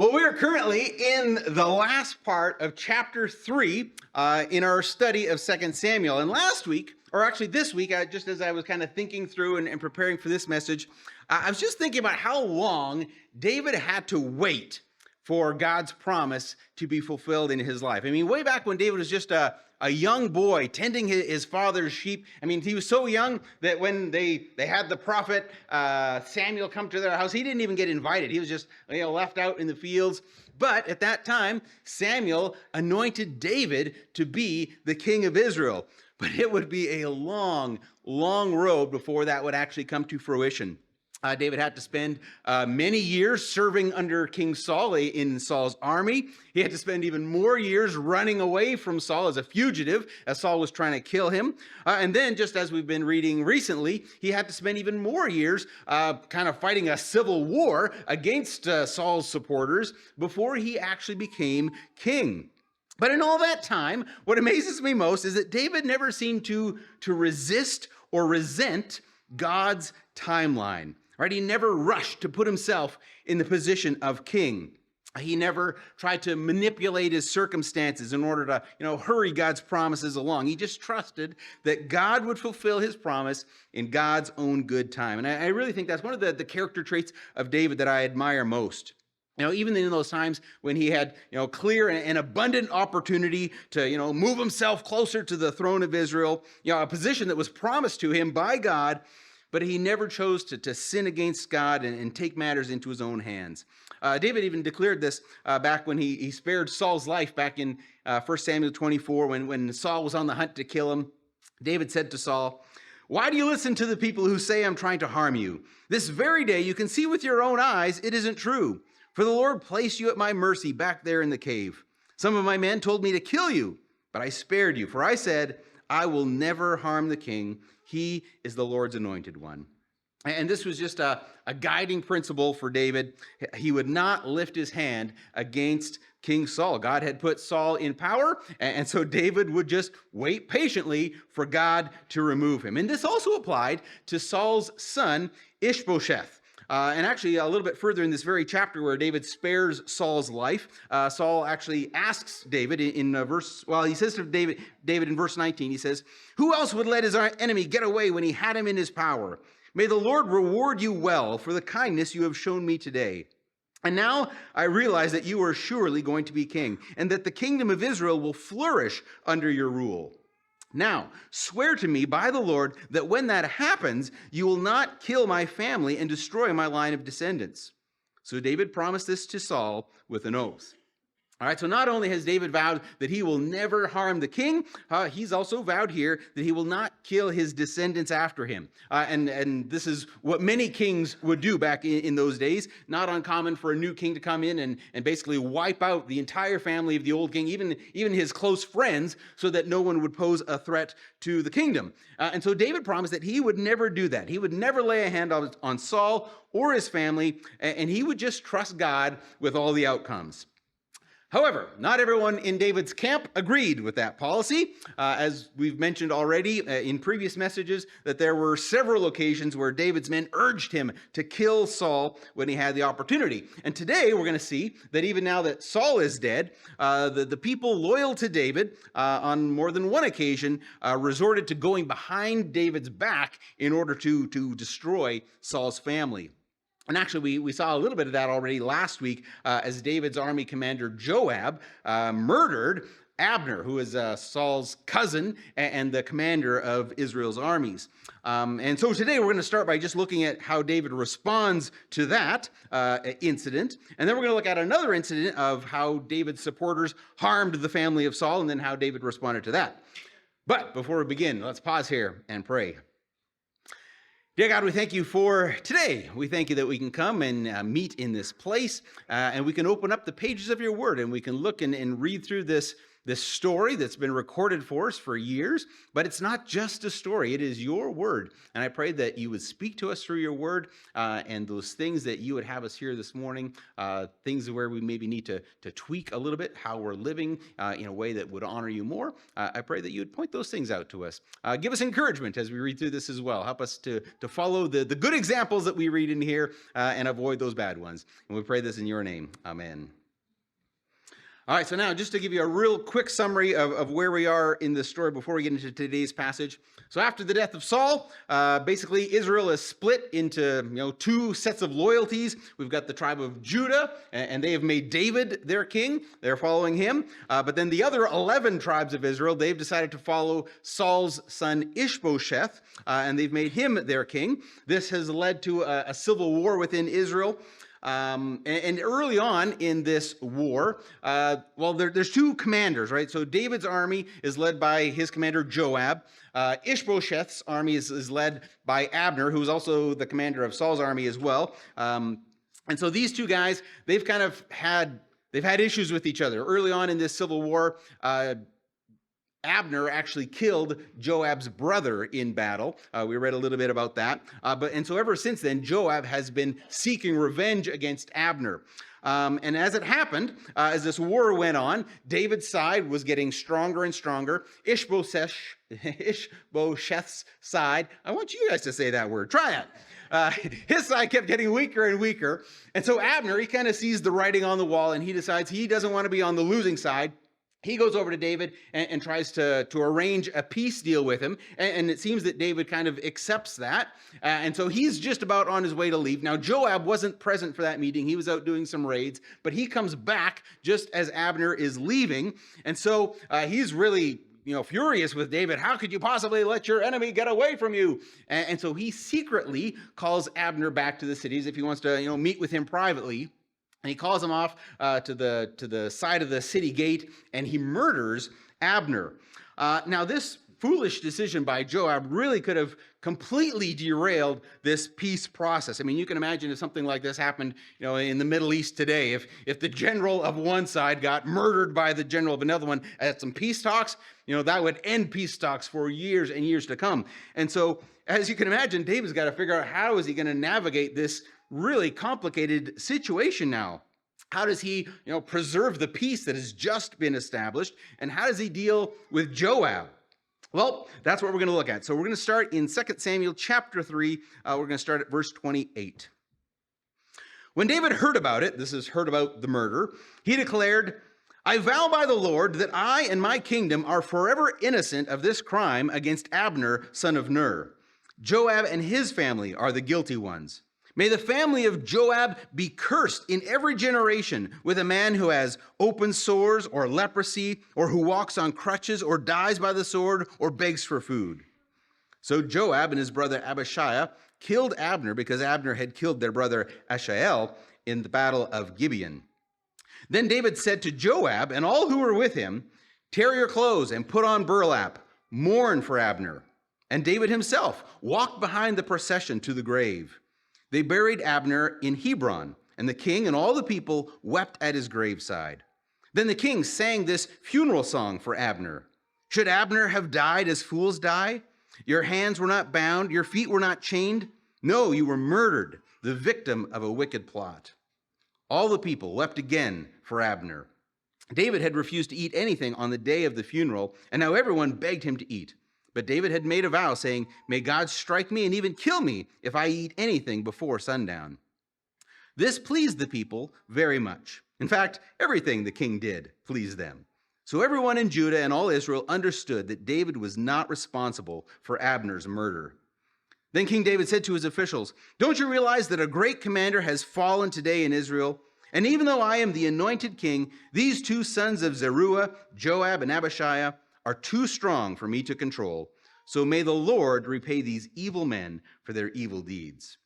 Well, we are currently in the last part of chapter 3 in our study of 2 Samuel. And last week, or actually this week, just as I was kind of thinking through and preparing for this message, I was just thinking about how long David had to wait for God's promise to be fulfilled in his life. I mean, way back when David was just a young boy tending his father's sheep. I mean, he was so young that when they had the prophet Samuel come to their house, he didn't even get invited. He was just left out in the fields. But at that time, Samuel anointed David to be the king of Israel. But it would be a long, long road before that would actually come to fruition. David had to spend many years serving under King Saul in Saul's army. He had to spend even more years running away from Saul as a fugitive, as Saul was trying to kill him. And then, just as we've been reading recently, he had to spend even more years kind of fighting a civil war against Saul's supporters before he actually became king. But in all that time, what amazes me most is that David never seemed to resist or resent God's timeline. Right? He never rushed to put himself in the position of king. He never tried to manipulate his circumstances in order to, hurry God's promises along. He just trusted that God would fulfill his promise in God's own good time. And I really think that's one of the character traits of David that I admire most. Even in those times when he had, clear and abundant opportunity to, move himself closer to the throne of Israel, a position that was promised to him by God, but he never chose to sin against God and take matters into his own hands. David even declared this back when he spared Saul's life back in 1 Samuel 24 when Saul was on the hunt to kill him. David said to Saul, "Why do you listen to the people who say I'm trying to harm you? This very day you can see with your own eyes it isn't true. For the Lord placed you at my mercy back there in the cave. Some of my men told me to kill you, but I spared you. For I said, I will never harm the king. He is the Lord's anointed one." And this was just a guiding principle for David. He would not lift his hand against King Saul. God had put Saul in power, and so David would just wait patiently for God to remove him. And this also applied to Saul's son, Ishbosheth. And actually, a little bit further in this very chapter where David spares Saul's life, Saul actually asks David he says to David in verse 19, he says, "Who else would let his enemy get away when he had him in his power? May the Lord reward you well for the kindness you have shown me today. And now I realize that you are surely going to be king, and that the kingdom of Israel will flourish under your rule. Now, swear to me by the Lord that when that happens, you will not kill my family and destroy my line of descendants." So David promised this to Saul with an oath. All right, so not only has David vowed that he will never harm the king, he's also vowed here that he will not kill his descendants after him. And this is what many kings would do back in those days. Not uncommon for a new king to come in and basically wipe out the entire family of the old king, even his close friends, so that no one would pose a threat to the kingdom. And so David promised that he would never do that. He would never lay a hand on Saul or his family, and he would just trust God with all the outcomes. However, not everyone in David's camp agreed with that policy. As we've mentioned already in previous messages, that there were several occasions where David's men urged him to kill Saul when he had the opportunity. And today we're going to see that even now that Saul is dead, the people loyal to David on more than one occasion resorted to going behind David's back in order to destroy Saul's family. And actually, we saw a little bit of that already last week as David's army commander Joab murdered Abner, who is Saul's cousin and the commander of Israel's armies. And so today we're going to start by just looking at how David responds to that incident. And then we're going to look at another incident of how David's supporters harmed the family of Saul and then how David responded to that. But before we begin, let's pause here and pray. Dear God, we thank you for today. We thank you that we can come and meet in this place, and we can open up the pages of your word, and we can look and read through this this story that's been recorded for us for years, but it's not just a story. It is your word. And I pray that you would speak to us through your word and those things that you would have us here this morning, things where we maybe need to tweak a little bit how we're living in a way that would honor you more. I pray that you would point those things out to us. Give us encouragement as we read through this as well. Help us to follow the good examples that we read in here and avoid those bad ones. And we pray this in your name. Amen. All right, so now just to give you a real quick summary of where we are in this story before we get into today's passage. So after the death of Saul, basically Israel is split into two sets of loyalties. We've got the tribe of Judah, and they have made David their king. They're following him. But then the other 11 tribes of Israel, they've decided to follow Saul's son Ishbosheth, and they've made him their king. This has led to a civil war within Israel. And early on in this war, there's two commanders, right? So David's army is led by his commander Joab. Ishbosheth's army is led by Abner, who's also the commander of Saul's army as well. And so these two guys, they've had issues with each other. Early on in this civil war, Abner actually killed Joab's brother in battle. We read a little bit about that. And so ever since then, Joab has been seeking revenge against Abner. And as it happened, as this war went on, David's side was getting stronger and stronger. Ishbosheth's side, I want you guys to say that word. Try it. His side kept getting weaker and weaker. And so Abner, he kind of sees the writing on the wall, and he decides he doesn't want to be on the losing side. He goes over to David and tries to arrange a peace deal with him. And it seems that David kind of accepts that. And so he's just about on his way to leave. Now, Joab wasn't present for that meeting. He was out doing some raids. But he comes back just as Abner is leaving. And so he's really furious with David. How could you possibly let your enemy get away from you? And so he secretly calls Abner back to the city as if he wants to meet with him privately. And he calls him off to the side of the city gate, and he murders Abner. Now, this foolish decision by Joab really could have completely derailed this peace process. I mean, you can imagine if something like this happened, in the Middle East today. If the general of one side got murdered by the general of another one at some peace talks, that would end peace talks for years and years to come. And so, as you can imagine, David's got to figure out how is he going to navigate this really complicated situation now. How does he, preserve the peace that has just been established? And how does he deal with Joab? Well, that's what we're going to look at. So we're going to start in 2 Samuel chapter 3. We're going to start at verse 28. When David heard about it, this is heard about the murder, he declared, I vow by the Lord that I and my kingdom are forever innocent of this crime against Abner, son of Ner. Joab and his family are the guilty ones. May the family of Joab be cursed in every generation with a man who has open sores or leprosy, or who walks on crutches, or dies by the sword, or begs for food. So Joab and his brother Abishai killed Abner because Abner had killed their brother Asahel in the battle of Gibeon. Then David said to Joab and all who were with him, tear your clothes and put on burlap, mourn for Abner. And David himself walked behind the procession to the grave. They buried Abner in Hebron, and the king and all the people wept at his graveside. Then the king sang this funeral song for Abner. Should Abner have died as fools die? Your hands were not bound, your feet were not chained. No, you were murdered, the victim of a wicked plot. All the people wept again for Abner. David had refused to eat anything on the day of the funeral, and now everyone begged him to eat. But David had made a vow, saying, may God strike me and even kill me if I eat anything before sundown. This pleased the people very much. In fact, everything the king did pleased them. So everyone in Judah and all Israel understood that David was not responsible for Abner's murder. Then King David said to his officials, don't you realize that a great commander has fallen today in Israel? And even though I am the anointed king, these two sons of Zeruiah, Joab and Abishai, are too strong for me to control. So may the Lord repay these evil men for their evil deeds.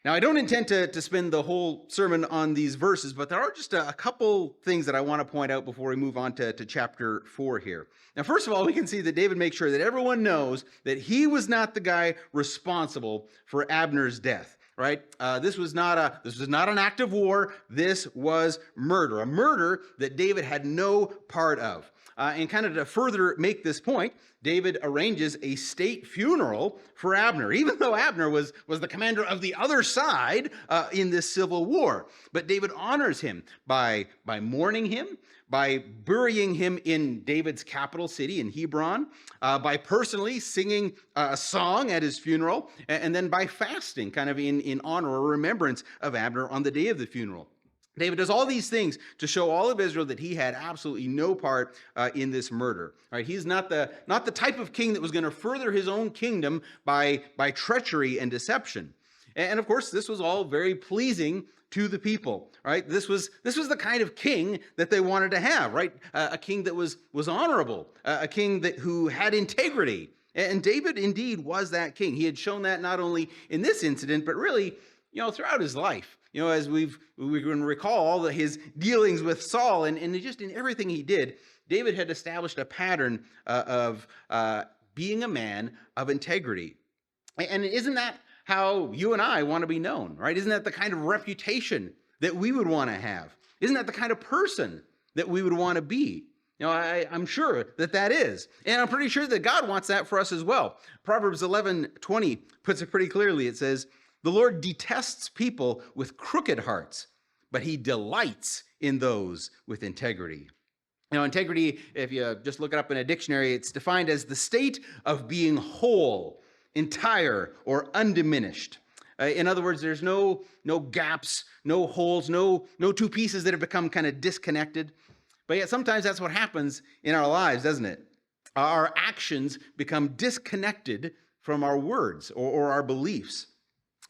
Now, I don't intend to spend the whole sermon on these verses, but there are just a couple things that I want to point out before we move on to chapter 4 here. Now, first of all, we can see that David makes sure that everyone knows that he was not the guy responsible for Abner's death. right? This was not an act of war. This was murder, a murder that David had no part of. And kind of to further make this point, David arranges a state funeral for Abner, even though Abner was the commander of the other side in this civil war. But David honors him by mourning him, by burying him in David's capital city in Hebron, by personally singing a song at his funeral, and then by fasting kind of in honor or remembrance of Abner on the day of the funeral. David does all these things to show all of Israel that he had absolutely no part in this murder. All right, he's not the type of king that was going to further his own kingdom by treachery and deception. And of course, this was all very pleasing to the people. Right, this was the kind of king that they wanted to have. Right, a king that was honorable, a king who had integrity. And David indeed was that king. He had shown that not only in this incident, but really, throughout his life. As we can recall all his dealings with Saul and just in everything he did, David had established a pattern of being a man of integrity. And isn't that how you and I want to be known, right? Isn't that the kind of reputation that we would want to have? Isn't that the kind of person that we would want to be? I'm sure that is. And I'm pretty sure that God wants that for us as well. Proverbs 11:20 puts it pretty clearly. It says, "The Lord detests people with crooked hearts, but he delights in those with integrity." Integrity, if you just look it up in a dictionary, it's defined as the state of being whole, entire, or undiminished. In other words, there's no gaps, no holes, no two pieces that have become kind of disconnected. But yet sometimes that's what happens in our lives, doesn't it? Our actions become disconnected from our words or our beliefs.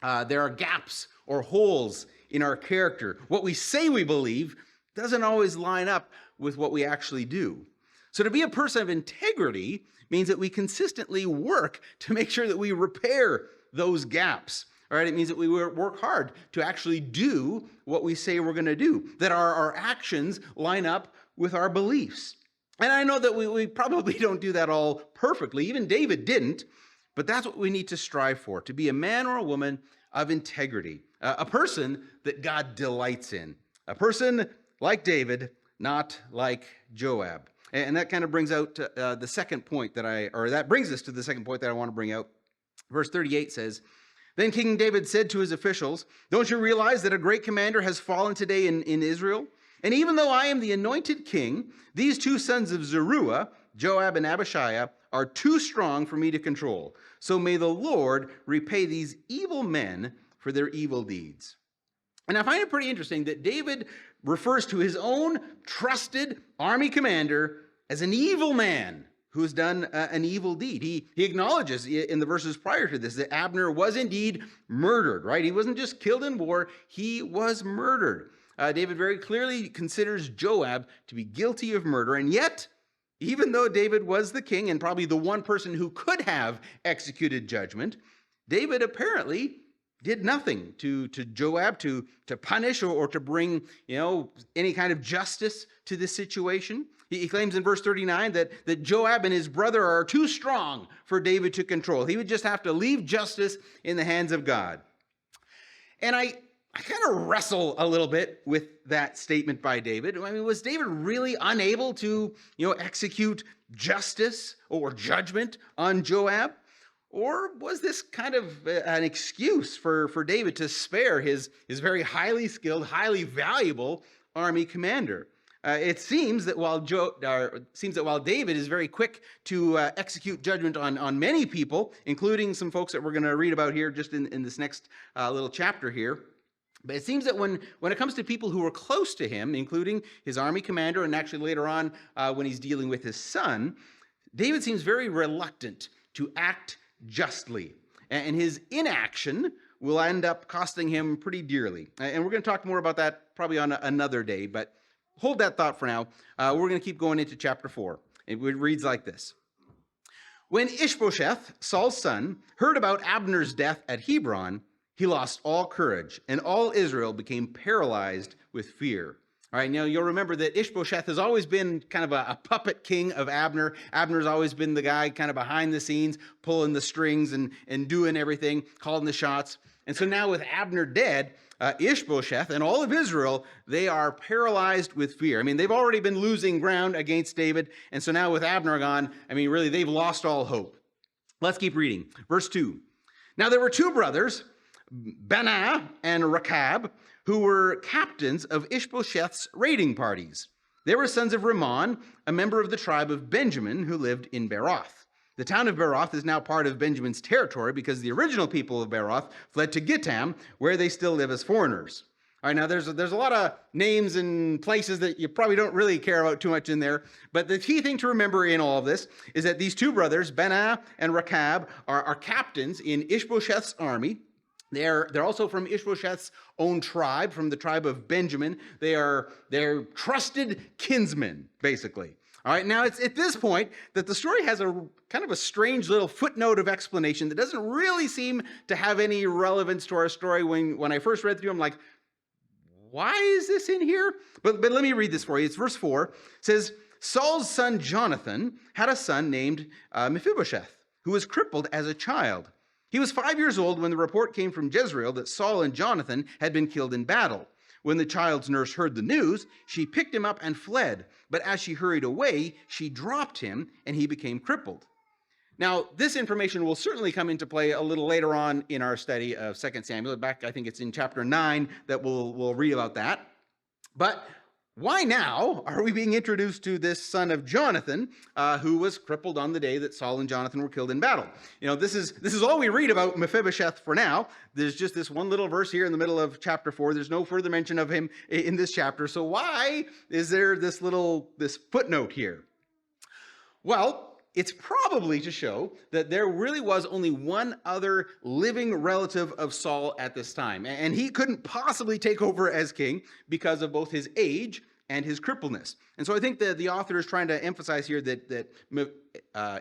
There are gaps or holes in our character. What we say we believe doesn't always line up with what we actually do. So to be a person of integrity means that we consistently work to make sure that we repair those gaps. All right, it means that we work hard to actually do what we say we're going to do, that our actions line up with our beliefs. And I know that we probably don't do that all perfectly. Even David didn't. But that's what we need to strive for, to be a man or a woman of integrity, a person that God delights in, a person like David, not like Joab. And that kind of brings out the second point that brings us to the second point that I want to bring out. Verse 38 says, "Then King David said to his officials, 'Don't you realize that a great commander has fallen today in Israel? And even though I am the anointed king, these two sons of Zeruiah, Joab and Abishai, are too strong for me to control. So may the Lord repay these evil men for their evil deeds.'" And I find it pretty interesting that David refers to his own trusted army commander as an evil man who has done an evil deed. He acknowledges in the verses prior to this that Abner was indeed murdered, right? He wasn't just killed in war, he was murdered. David very clearly considers Joab to be guilty of murder, and yet, even though David was the king and probably the one person who could have executed judgment, David apparently did nothing to Joab to punish or to bring any kind of justice to this situation. He claims in verse 39 that Joab and his brother are too strong for David to control. He would just have to leave justice in the hands of God. And I kind of wrestle a little bit with that statement by David. I mean, was David really unable to, execute justice or judgment on Joab? Or was this kind of an excuse for David to spare his very highly skilled, highly valuable army commander? It seems that while David is very quick to execute judgment on many people, including some folks that we're going to read about here just in this next little chapter here, but it seems that when it comes to people who are close to him, including his army commander, and actually later on when he's dealing with his son, David seems very reluctant to act justly. And his inaction will end up costing him pretty dearly. And we're going to talk more about that probably on another day, but hold that thought for now. We're going to keep going into chapter 4. It reads like this. "When Ishbosheth, Saul's son, heard about Abner's death at Hebron, he lost all courage, and all Israel became paralyzed with fear." All right, now you'll remember that Ishbosheth has always been kind of a puppet king of Abner. Abner's always been the guy kind of behind the scenes, pulling the strings and doing everything, calling the shots. And so now with Abner dead, Ishbosheth and all of Israel, they are paralyzed with fear. I mean, they've already been losing ground against David. And so now with Abner gone, I mean, really, they've lost all hope. Let's keep reading. Verse 2. Now there were two brothers, Baanah and Rechab, who were captains of Ishbosheth's raiding parties. They were sons of Rimmon, a member of the tribe of Benjamin, who lived in Beeroth. The town of Beeroth is now part of Benjamin's territory because the original people of Beeroth fled to Gittam, where they still live as foreigners. All right, now there's a lot of names and places that you probably don't really care about too much in there, but the key thing to remember in all of this is that these two brothers, Baanah and Rechab, are captains in Ishbosheth's army. They're also from Ishbosheth's own tribe, from the tribe of Benjamin. They're trusted kinsmen, basically. All right, now it's at this point that the story has a kind of a strange little footnote of explanation that doesn't really seem to have any relevance to our story. When I first read through, I'm like, why is this in here? But let me read this for you. It's verse 4. It says, Saul's son Jonathan had a son named Mephibosheth, who was crippled as a child. He was 5 years old when the report came from Jezreel that Saul and Jonathan had been killed in battle. When the child's nurse heard the news, she picked him up and fled. But as she hurried away, she dropped him and he became crippled. Now, this information will certainly come into play a little later on in our study of 2 Samuel. Back, I think it's in chapter 9 that we'll read about that. But why now are we being introduced to this son of Jonathan, who was crippled on the day that Saul and Jonathan were killed in battle? You know, this is all we read about Mephibosheth for now. There's just this one little verse here in the middle of chapter 4. There's no further mention of him in this chapter. So why is there this footnote here? Well, it's probably to show that there really was only one other living relative of Saul at this time, and he couldn't possibly take over as king because of both his age and his crippledness. And so I think that the author is trying to emphasize here that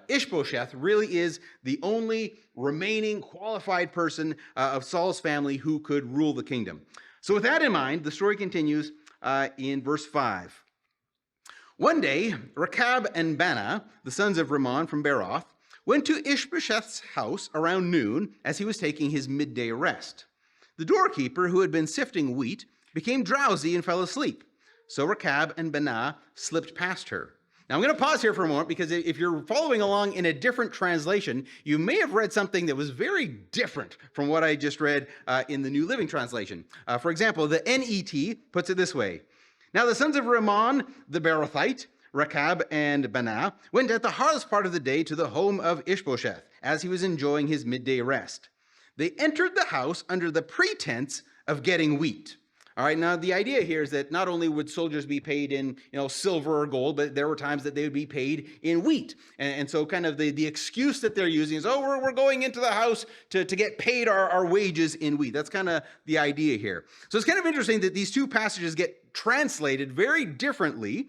Ishbosheth really is the only remaining qualified person of Saul's family who could rule the kingdom. So with that in mind, the story continues in verse 5. One day, Rechab and Baanah, the sons of Rimmon from Beeroth, went to Ishbosheth's house around noon as he was taking his midday rest. The doorkeeper, who had been sifting wheat, became drowsy and fell asleep. So Rechab and Baanah slipped past her. Now I'm going to pause here for a moment because if you're following along in a different translation, you may have read something that was very different from what I just read in the New Living Translation. For example, the NET puts it this way. Now the sons of Rimmon, the Beerothite, Rechab and Baanah, went at the hardest part of the day to the home of Ishbosheth, as he was enjoying his midday rest. They entered the house under the pretense of getting wheat. All right, now the idea here is that not only would soldiers be paid in silver or gold, but there were times that they would be paid in wheat. And so kind of the excuse that they're using is, we're going into the house to get paid our wages in wheat. That's kind of the idea here. So it's kind of interesting that these two passages get translated very differently.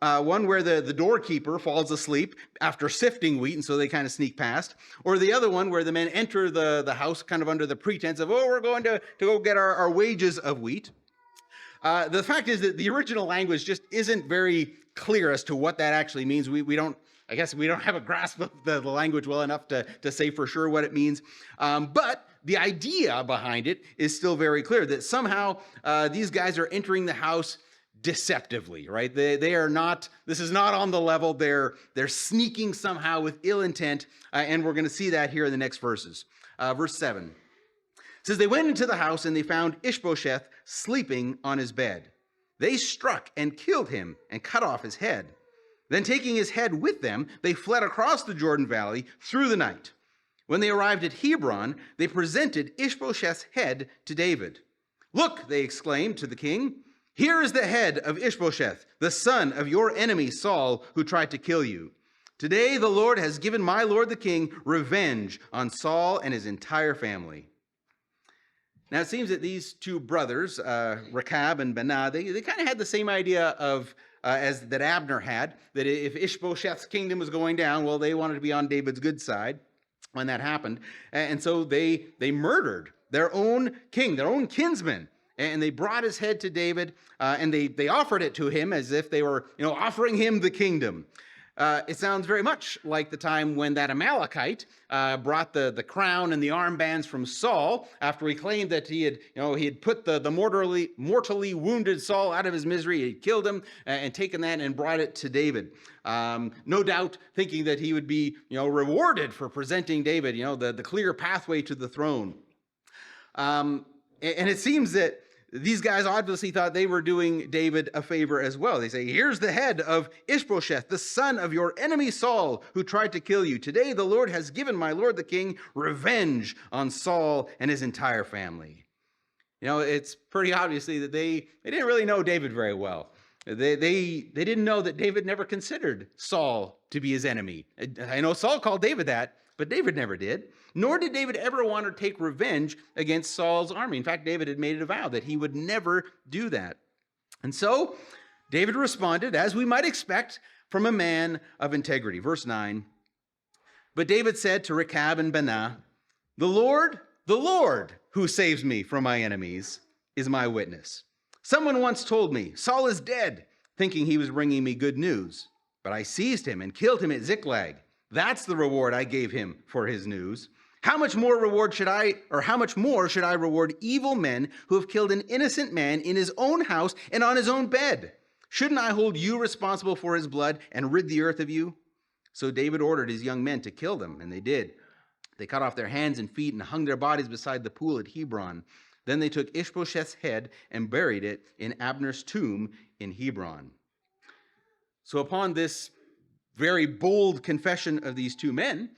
One where the doorkeeper falls asleep after sifting wheat, and so they kind of sneak past. Or the other one where the men enter the house kind of under the pretense of, we're going to go get our wages of wheat. The fact is that the original language just isn't very clear as to what that actually means. We don't have a grasp of the language well enough to say for sure what it means. But the idea behind it is still very clear, that somehow these guys are entering the house deceptively, right? They are not, this is not on the level. They're sneaking somehow with ill intent, and we're going to see that here in the next verses. Verse 7 says, they went into the house and they found Ishbosheth sleeping on his bed. They struck and killed him and cut off his head. Then taking his head with them, they fled across the Jordan Valley through the night. When they arrived at Hebron, they presented Ishbosheth's head to David. Look, they exclaimed to the king, here is the head of Ishbosheth, the son of your enemy Saul, who tried to kill you. Today the Lord has given my lord the king revenge on Saul and his entire family. Now it seems that these two brothers, Rechab and Baanah, they kind of had the same idea of as that Abner had, that if Ishbosheth's kingdom was going down, well, they wanted to be on David's good side when that happened. And so they murdered their own king, their own kinsman. And they brought his head to David, and they offered it to him as if they were, offering him the kingdom. It sounds very much like the time when that Amalekite brought the crown and the armbands from Saul after he claimed that he had put the mortally wounded Saul out of his misery. He had killed him and taken that and brought it to David. No doubt thinking that he would be, rewarded for presenting David, the clear pathway to the throne. And it seems that these guys obviously thought they were doing David a favor as well. They say, here's the head of Ishbosheth, the son of your enemy Saul, who tried to kill you. Today the Lord has given my lord the king revenge on Saul and his entire family. It's pretty obviously that they didn't really know David very well. They didn't know that David never considered Saul to be his enemy. I know Saul called David that, but David never did. Nor did David ever want to take revenge against Saul's army. In fact, David had made it a vow that he would never do that. And so David responded, as we might expect from a man of integrity. Verse 9, but David said to Rechab and Baanah, the Lord who saves me from my enemies is my witness. Someone once told me, Saul is dead, thinking he was bringing me good news. But I seized him and killed him at Ziklag. That's the reward I gave him for his news. How much more should I reward evil men who have killed an innocent man in his own house and on his own bed? Shouldn't I hold you responsible for his blood and rid the earth of you? So David ordered his young men to kill them, and they did. They cut off their hands and feet and hung their bodies beside the pool at Hebron. Then they took Ishbosheth's head and buried it in Abner's tomb in Hebron. So upon this very bold confession of these two men,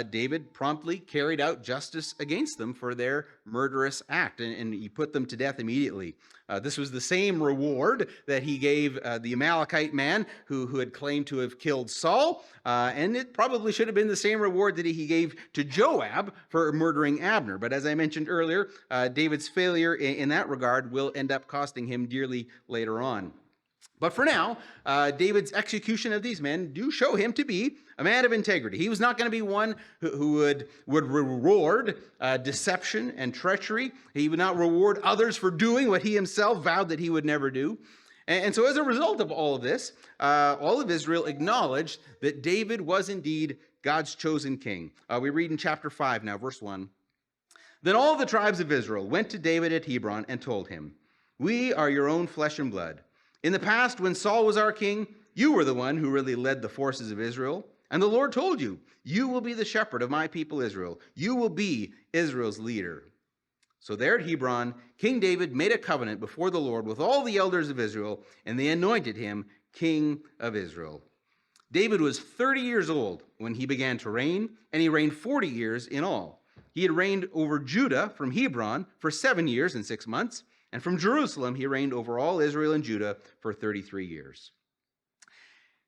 David promptly carried out justice against them for their murderous act, and he put them to death immediately. This was the same reward that he gave the Amalekite man who had claimed to have killed Saul, and it probably should have been the same reward that he gave to Joab for murdering Abner. But as I mentioned earlier, David's failure in that regard will end up costing him dearly later on. But for now, David's execution of these men do show him to be a man of integrity. He was not going to be one who would reward deception and treachery. He would not reward others for doing what he himself vowed that he would never do. And so as a result of all of this, all of Israel acknowledged that David was indeed God's chosen king. We read in chapter 5 now, verse 1. Then all the tribes of Israel went to David at Hebron and told him, we are your own flesh and blood. In the past, when Saul was our king, you were the one who really led the forces of Israel. And the Lord told you, you will be the shepherd of my people Israel. You will be Israel's leader. So there at Hebron, King David made a covenant before the Lord with all the elders of Israel, and they anointed him king of Israel. David was 30 years old when he began to reign, and he reigned 40 years in all. He had reigned over Judah from Hebron for 7 years and 6 months. And from Jerusalem, he reigned over all Israel and Judah for 33 years.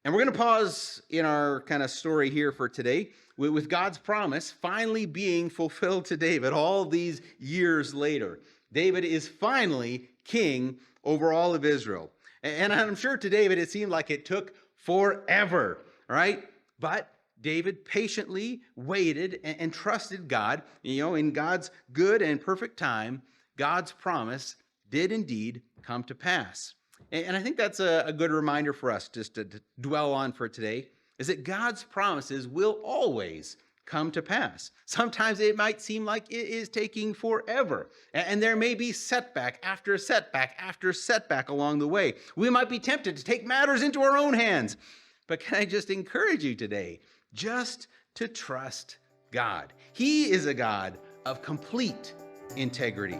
And we're going to pause in our kind of story here for today with God's promise finally being fulfilled to David all these years later. David is finally king over all of Israel. And I'm sure to David it seemed like it took forever, right? But David patiently waited and trusted God. In God's good and perfect time, God's promise did indeed come to pass. And I think that's a good reminder for us just to dwell on for today, is that God's promises will always come to pass. Sometimes it might seem like it is taking forever, and there may be setback after setback after setback along the way. We might be tempted to take matters into our own hands, but can I just encourage you today just to trust God? He is a God of complete integrity.